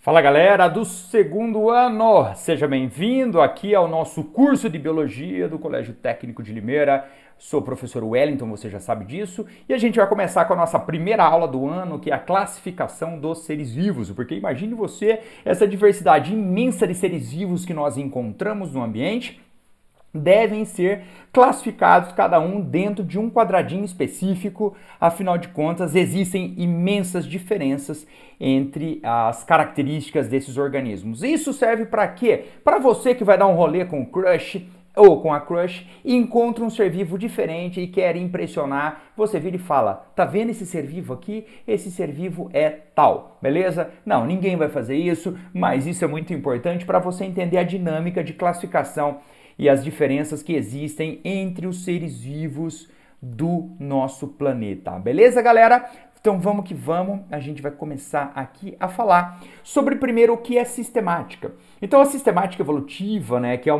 Fala galera do segundo ano, seja bem-vindo aqui ao nosso curso de Biologia do Colégio Técnico de Limeira. Sou o professor Wellington, você já sabe disso, e a gente vai começar com a nossa primeira aula do ano, que é a classificação dos seres vivos, porque imagine você essa diversidade imensa de seres vivos que nós encontramos no ambiente, devem ser classificados cada um dentro de um quadradinho específico. Afinal de contas, existem imensas diferenças entre as características desses organismos. Isso serve para quê? Para você que vai dar um rolê com o crush ou com a crush e encontra um ser vivo diferente e quer impressionar, você vira e fala: tá vendo esse ser vivo aqui? Esse ser vivo é tal, beleza? Não, ninguém vai fazer isso, mas isso é muito importante para você entender a dinâmica de classificação e as diferenças que existem entre os seres vivos do nosso planeta. Beleza, galera? Então vamos que vamos, a gente vai começar aqui a falar sobre primeiro o que é sistemática. Então a sistemática evolutiva, né, que é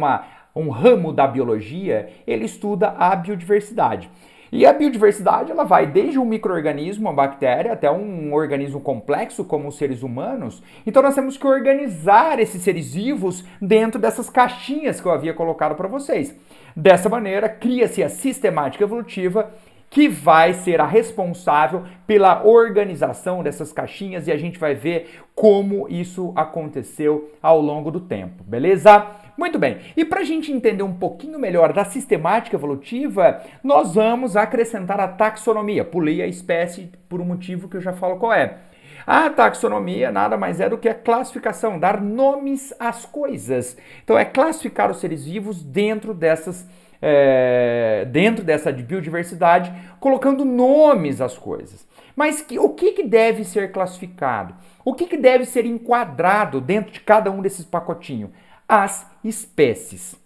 um ramo da biologia, ele estuda a biodiversidade. E a biodiversidade, ela vai desde um micro-organismo, uma bactéria, até um organismo complexo como os seres humanos. Então nós temos que organizar esses seres vivos dentro dessas caixinhas que eu havia colocado para vocês. Dessa maneira, cria-se a sistemática evolutiva, que vai ser a responsável pela organização dessas caixinhas, e a gente vai ver como isso aconteceu ao longo do tempo, beleza? Muito bem, e para a gente entender um pouquinho melhor da sistemática evolutiva, nós vamos acrescentar a taxonomia. Pulei a espécie por um motivo que eu já falo qual é. A taxonomia nada mais é do que a classificação, dar nomes às coisas. Então é classificar os seres vivos dentro dessa biodiversidade, colocando nomes às coisas. Mas o que deve ser classificado? O que deve ser enquadrado dentro de cada um desses pacotinhos? As espécies.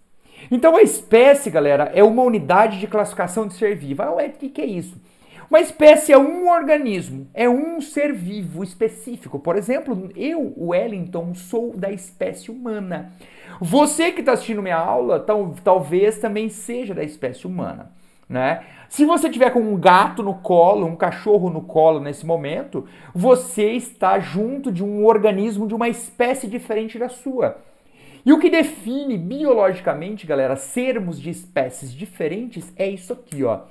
Então a espécie, galera, é uma unidade de classificação de ser vivo. O que é isso? Uma espécie é um organismo, é um ser vivo específico. Por exemplo, eu, Wellington, sou da espécie humana. Você que está assistindo minha aula, talvez também seja da espécie humana, né? Se você tiver com um gato no colo, um cachorro no colo nesse momento, você está junto de um organismo de uma espécie diferente da sua. E o que define biologicamente, galera, sermos de espécies diferentes é isso aqui, ó.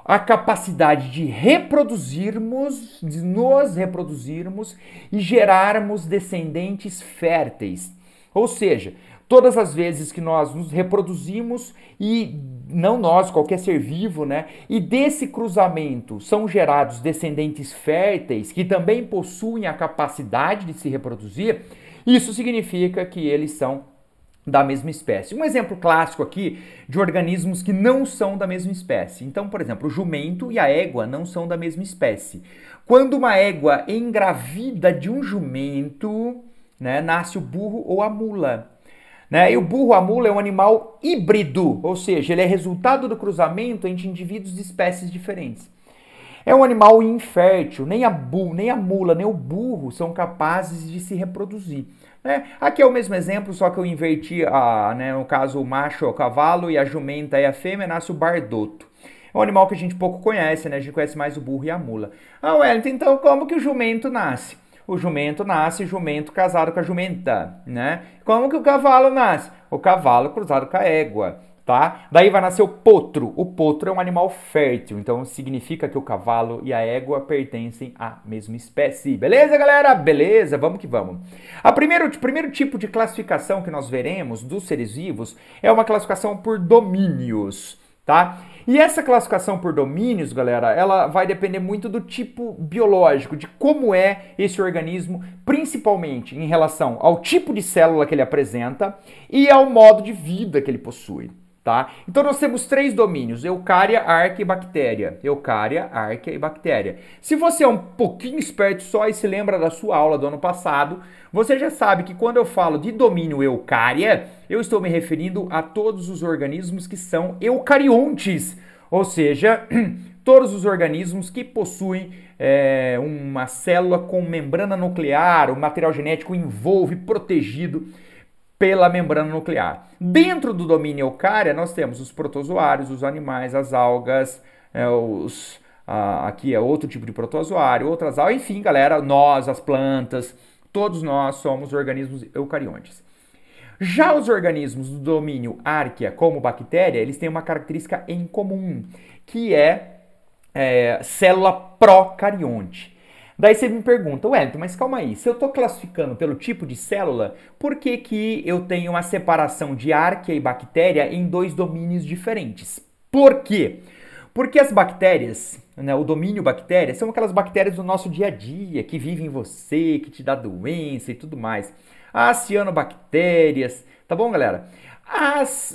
A capacidade de reproduzirmos, de nos reproduzirmos e gerarmos descendentes férteis. Ou seja, todas as vezes que nós nos reproduzimos, e não nós, qualquer ser vivo, né? E desse cruzamento são gerados descendentes férteis que também possuem a capacidade de se reproduzir, isso significa que eles são da mesma espécie. Um exemplo clássico aqui de organismos que não são da mesma espécie. Então, por exemplo, o jumento e a égua não são da mesma espécie. Quando uma égua engravida de um jumento, né, nasce o burro ou a mula. Né? E o burro, a mula, é um animal híbrido, ou seja, ele é resultado do cruzamento entre indivíduos de espécies diferentes. É um animal infértil, nem a mula, nem o burro são capazes de se reproduzir. Né? Aqui é o mesmo exemplo, só que eu inverti, no caso, o macho é o cavalo e a jumenta é a fêmea, nasce o bardoto. É um animal que a gente pouco conhece, né? A gente conhece mais o burro e a mula. Wellington, então como que o jumento nasce? O jumento nasce jumento casado com a jumenta, né? Como que o cavalo nasce? O cavalo cruzado com a égua. Tá? Daí vai nascer o potro. O potro é um animal fértil, então significa que o cavalo e a égua pertencem à mesma espécie. Beleza, galera? Beleza, vamos que vamos. O primeiro tipo de classificação que nós veremos dos seres vivos é uma classificação por domínios, tá? E essa classificação por domínios, galera, ela vai depender muito do tipo biológico, de como é esse organismo, principalmente em relação ao tipo de célula que ele apresenta e ao modo de vida que ele possui. Tá? Então nós temos três domínios: eucária, arquea e bactéria. Eucária, arquea e bactéria. Se você é um pouquinho esperto só e se lembra da sua aula do ano passado, você já sabe que quando eu falo de domínio eucária, eu estou me referindo a todos os organismos que são eucariontes, ou seja, todos os organismos que possuem uma célula com membrana nuclear, o material genético envolve, protegido pela membrana nuclear. Dentro do domínio eucária, nós temos os protozoários, os animais, as algas, aqui é outro tipo de protozoário, outras algas, enfim, galera, nós, as plantas, Todos nós somos organismos eucariontes. Já os organismos do domínio Archaea, como bactéria, eles têm uma característica em comum, que é célula procarionte. Daí você me pergunta, Wellington, mas calma aí, se eu estou classificando pelo tipo de célula, por que que eu tenho uma separação de Archaea e bactéria em dois domínios diferentes? Por quê? Porque as bactérias, né, o domínio bactéria, são aquelas bactérias do nosso dia a dia, que vivem em você, que te dá doença e tudo mais. As cianobactérias, tá bom, galera?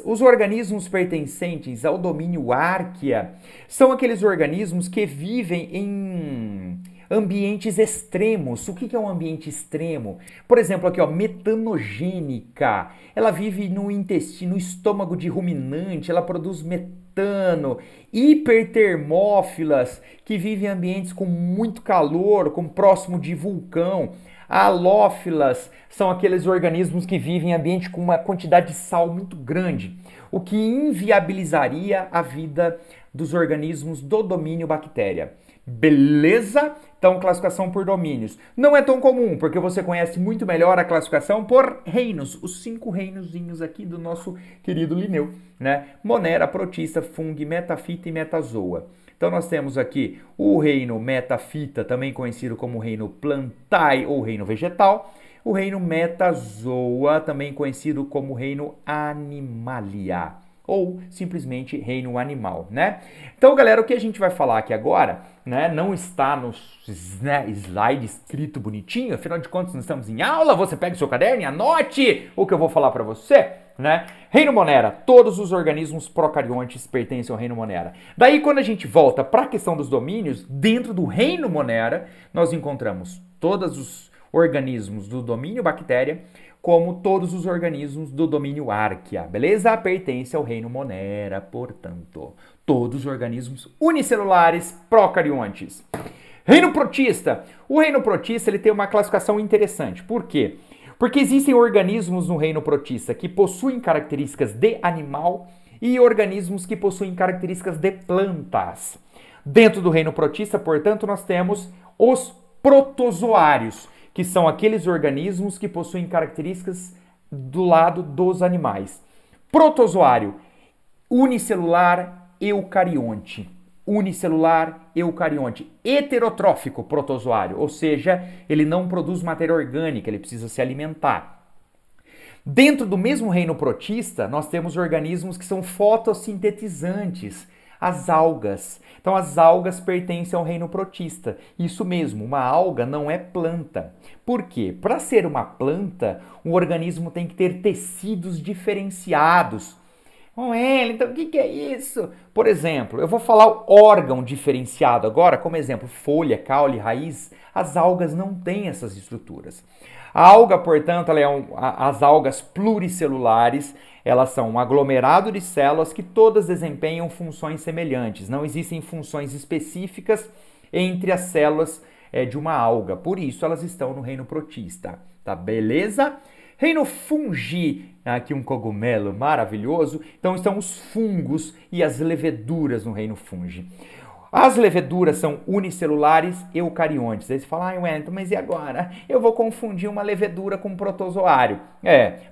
Os organismos pertencentes ao domínio Archaea são aqueles organismos que vivem em ambientes extremos. O que é um ambiente extremo? Por exemplo, aqui, ó, metanogênica. Ela vive no intestino, no estômago de ruminante, ela produz metano. Hipertermófilas, que vivem em ambientes com muito calor, com próximo de vulcão. Halófilas são aqueles organismos que vivem em ambiente com uma quantidade de sal muito grande, o que inviabilizaria a vida dos organismos do domínio bactéria. Beleza? Então, classificação por domínios. Não é tão comum, porque você conhece muito melhor a classificação por reinos, os 5 reinozinhos aqui do nosso querido Linneu, né? Monera, protista, fungo, metafita e metazoa. Então, nós temos aqui o reino metafita, também conhecido como reino plantae ou reino vegetal. O reino metazoa, também conhecido como reino animalia, ou simplesmente reino animal, né? Então, galera, o que a gente vai falar aqui agora, né, não está no slide escrito bonitinho, afinal de contas, nós estamos em aula, você pega o seu caderno e anote o que eu vou falar para você, né? Reino Monera, todos os organismos procariontes pertencem ao reino Monera. Daí, quando a gente volta para a questão dos domínios, dentro do reino Monera, nós encontramos todos os organismos do domínio bactéria, como todos os organismos do domínio Archaea, beleza? Pertence ao reino Monera, portanto, todos os organismos unicelulares procariontes. Reino protista. O reino protista ele tem uma classificação interessante. Por quê? Porque existem organismos no reino protista que possuem características de animal e organismos que possuem características de plantas. Dentro do reino protista, portanto, nós temos os protozoários, que são aqueles organismos que possuem características do lado dos animais. Protozoário, unicelular, eucarionte. Unicelular, eucarionte. Heterotrófico, protozoário, ou seja, ele não produz matéria orgânica, ele precisa se alimentar. Dentro do mesmo reino protista, nós temos organismos que são fotossintetizantes, as algas. Então, as algas pertencem ao reino protista. Isso mesmo, uma alga não é planta. Por quê? Para ser uma planta, um organismo tem que ter tecidos diferenciados. Então, o que é isso? Por exemplo, eu vou falar o órgão diferenciado agora, como exemplo, folha, caule, raiz. As algas não têm essas estruturas. A alga, portanto, as algas pluricelulares, elas são um aglomerado de células que todas desempenham funções semelhantes. Não existem funções específicas entre as células de uma alga. Por isso, elas estão no reino protista. Tá beleza? Reino fungi, aqui um cogumelo maravilhoso. Então, estão os fungos e as leveduras no reino fungi. As leveduras são unicelulares eucariontes. Aí você fala, Wellington, mas e agora? Eu vou confundir uma levedura com um protozoário.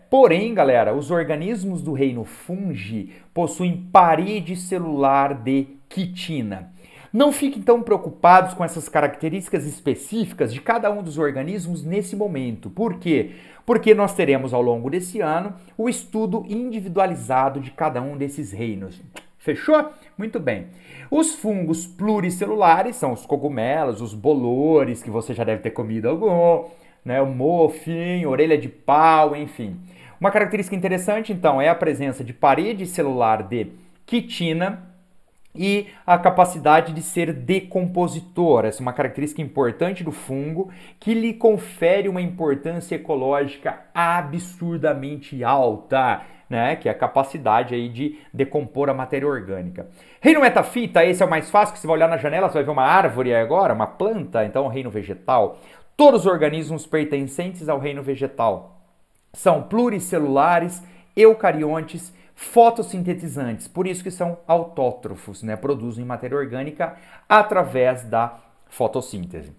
Porém, galera, os organismos do reino fungi possuem parede celular de quitina. Não fiquem tão preocupados com essas características específicas de cada um dos organismos nesse momento. Por quê? Porque nós teremos ao longo desse ano o estudo individualizado de cada um desses reinos. Fechou? Muito bem. Os fungos pluricelulares são os cogumelos, os bolores, que você já deve ter comido algum, né? O mofinho, orelha de pau, enfim. Uma característica interessante, então, é a presença de parede celular de quitina e a capacidade de ser decompositor. Essa é uma característica importante do fungo que lhe confere uma importância ecológica absurdamente alta, né? Que é a capacidade aí de decompor a matéria orgânica. Reino metafita, esse é o mais fácil, que você vai olhar na janela, você vai ver uma árvore agora, uma planta, então o reino vegetal. Todos os organismos pertencentes ao reino vegetal são pluricelulares, eucariontes, fotossintetizantes, por isso que são autótrofos, né? Produzem matéria orgânica através da fotossíntese.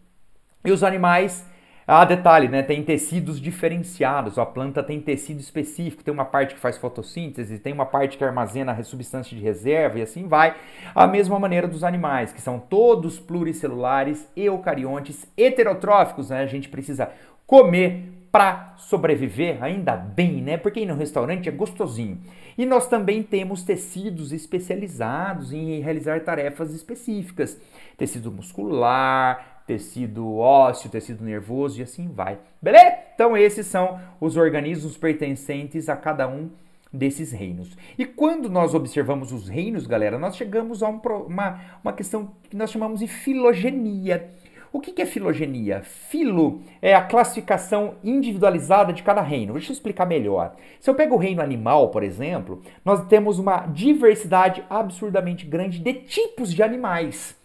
E os animais Ah, detalhe, né? Tem tecidos diferenciados. A planta tem tecido específico. Tem uma parte que faz fotossíntese, tem uma parte que armazena a substância de reserva e assim vai. A mesma maneira dos animais, que são todos pluricelulares, eucariontes, heterotróficos, né? A gente precisa comer para sobreviver, ainda bem, né? Porque ir no restaurante é gostosinho. E nós também temos tecidos especializados em realizar tarefas específicas. Tecido muscular, tecido ósseo, tecido nervoso e assim vai. Beleza? Então esses são os organismos pertencentes a cada um desses reinos. E quando nós observamos os reinos, galera, nós chegamos a uma questão que nós chamamos de filogenia. O que é filogenia? Filo é a classificação individualizada de cada reino. Deixa eu explicar melhor. Se eu pego o reino animal, por exemplo, nós temos uma diversidade absurdamente grande de tipos de animais.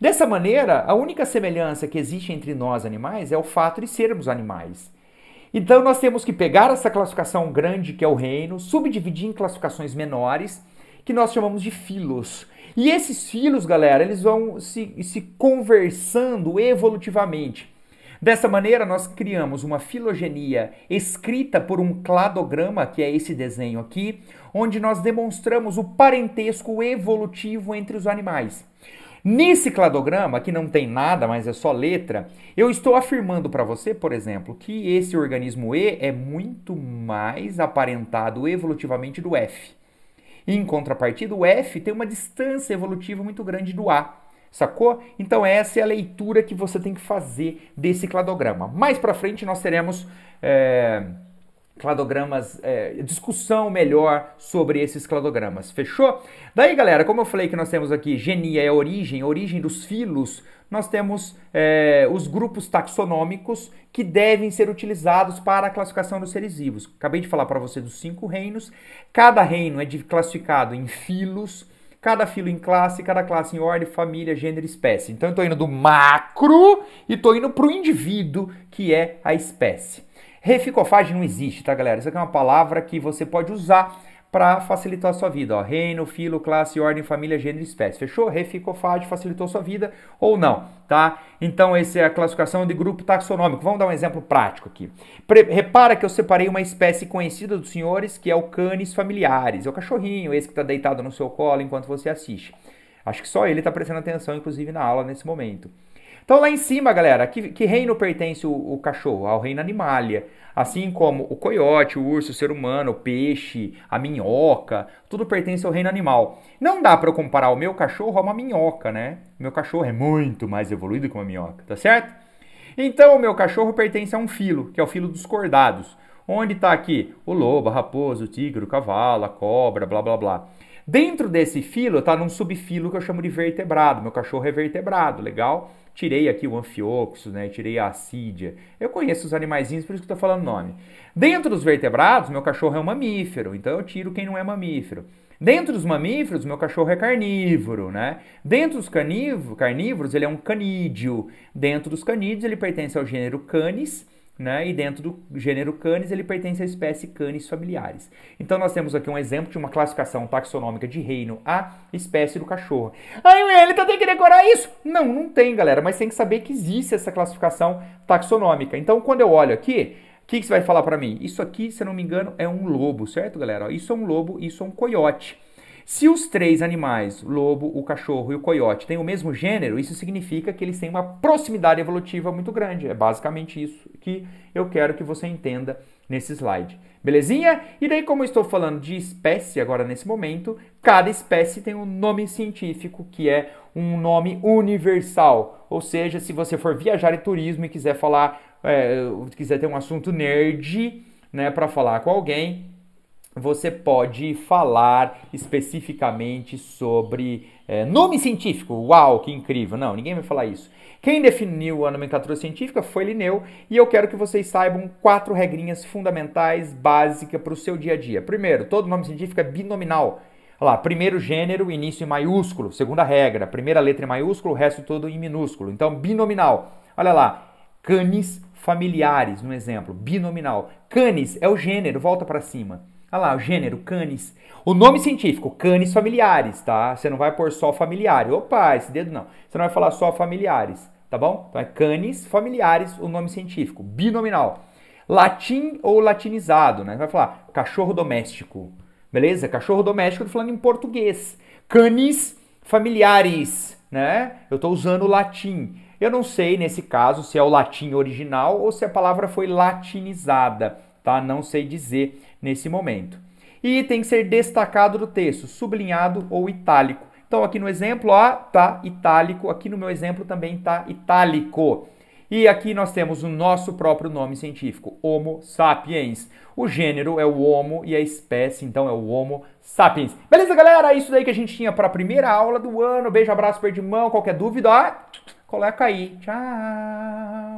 Dessa maneira, a única semelhança que existe entre nós animais é o fato de sermos animais. Então nós temos que pegar essa classificação grande que é o reino, subdividir em classificações menores, que nós chamamos de filos. E esses filos, galera, eles vão se conversando evolutivamente. Dessa maneira, nós criamos uma filogenia escrita por um cladograma, que é esse desenho aqui, onde nós demonstramos o parentesco evolutivo entre os animais. Nesse cladograma, que não tem nada, mas é só letra, eu estou afirmando para você, por exemplo, que esse organismo E é muito mais aparentado evolutivamente do F. Em contrapartida, o F tem uma distância evolutiva muito grande do A, sacou? Então essa é a leitura que você tem que fazer desse cladograma. Mais para frente nós teremos cladogramas, discussão melhor sobre esses cladogramas, fechou? Daí, galera, como eu falei que nós temos aqui genia é a origem dos filos, nós temos os grupos taxonômicos que devem ser utilizados para a classificação dos seres vivos. Acabei de falar para você dos 5 reinos. Cada reino é classificado em filos, cada filo em classe, cada classe em ordem, família, gênero e espécie. Então eu estou indo do macro e estou indo para o indivíduo, que é a espécie. Reficofagem não existe, tá, galera? Isso aqui é uma palavra que você pode usar para facilitar a sua vida, ó. Reino, filo, classe, ordem, família, gênero e espécie. Fechou? Reficofagem facilitou a sua vida ou não, tá? Então, essa é a classificação de grupo taxonômico. Vamos dar um exemplo prático aqui. Repara que eu separei uma espécie conhecida dos senhores, que é o Canis familiaris. É o cachorrinho, esse que está deitado no seu colo enquanto você assiste. Acho que só ele está prestando atenção, inclusive, na aula nesse momento. Então, lá em cima, galera, que reino pertence o cachorro? Ao reino animalia. Assim como o coiote, o urso, o ser humano, o peixe, a minhoca, tudo pertence ao reino animal. Não dá para eu comparar o meu cachorro a uma minhoca, né? O meu cachorro é muito mais evoluído que uma minhoca, tá certo? Então, o meu cachorro pertence a um filo, que é o filo dos cordados. Onde está aqui o lobo, a raposa, o tigre, o cavalo, a cobra, blá, blá, blá. Dentro desse filo está num subfilo que eu chamo de vertebrado. Meu cachorro é vertebrado, legal? Tirei aqui o anfioxus, né? Tirei a assídia. Eu conheço os animaizinhos, por isso que eu estou falando o nome. Dentro dos vertebrados, meu cachorro é um mamífero, então eu tiro quem não é mamífero. Dentro dos mamíferos, meu cachorro é carnívoro, né? Dentro dos carnívoros, ele é um canídeo. Dentro dos canídeos, ele pertence ao gênero Canis, né? E dentro do gênero Canis, ele pertence à espécie Canis familiaris. Então, nós temos aqui um exemplo de uma classificação taxonômica de reino a espécie do cachorro. Ai, ele tem que decorar isso? Não, não tem, galera, mas tem que saber que existe essa classificação taxonômica. Então, quando eu olho aqui, o que você vai falar para mim? Isso aqui, se eu não me engano, é um lobo, certo, galera? Isso é um lobo, isso é um coiote. Se os 3 animais, o lobo, o cachorro e o coiote, têm o mesmo gênero, isso significa que eles têm uma proximidade evolutiva muito grande. É basicamente isso que eu quero que você entenda nesse slide. Belezinha? E daí, como eu estou falando de espécie agora nesse momento, cada espécie tem um nome científico, que é um nome universal. Ou seja, se você for viajar em turismo e quiser falar, quiser ter um assunto nerd, né, para falar com alguém, você pode falar especificamente sobre nome científico. Uau, que incrível. Não, ninguém vai falar isso. Quem definiu a nomenclatura científica foi Linneu e eu quero que vocês saibam 4 regrinhas fundamentais, básicas para o seu dia a dia. Primeiro, todo nome científico é binominal. Olha lá, primeiro gênero, início em maiúsculo. Segunda regra, primeira letra em maiúsculo, o resto todo em minúsculo. Então, binominal. Olha lá, Canis familiaris, no exemplo, binominal. Canis é o gênero, volta para cima. Olha lá, o gênero, Canis. O nome científico, Canis familiaris, tá? Você não vai pôr só familiar. Opa, esse dedo não. Você não vai falar só familiares. tá bom? Então é canis familiaris, o nome científico, binominal. Latim ou latinizado, né? Vai falar cachorro doméstico, beleza? Cachorro doméstico, eu tô falando em português. Canis familiaris, né? Eu tô usando o latim. Eu não sei, nesse caso, se é o latim original ou se a palavra foi latinizada, tá? Não sei dizer nesse momento. E tem que ser destacado do texto, sublinhado ou itálico. Então, aqui no exemplo, ó, tá itálico. Aqui no meu exemplo também tá itálico. E aqui nós temos o nosso próprio nome científico, Homo sapiens. O gênero é o Homo e a espécie, então, é o Homo sapiens. Beleza, galera? É isso daí que a gente tinha para a primeira aula do ano. Beijo, abraço, perdi mão. Qualquer dúvida, ó, coloca aí. Tchau!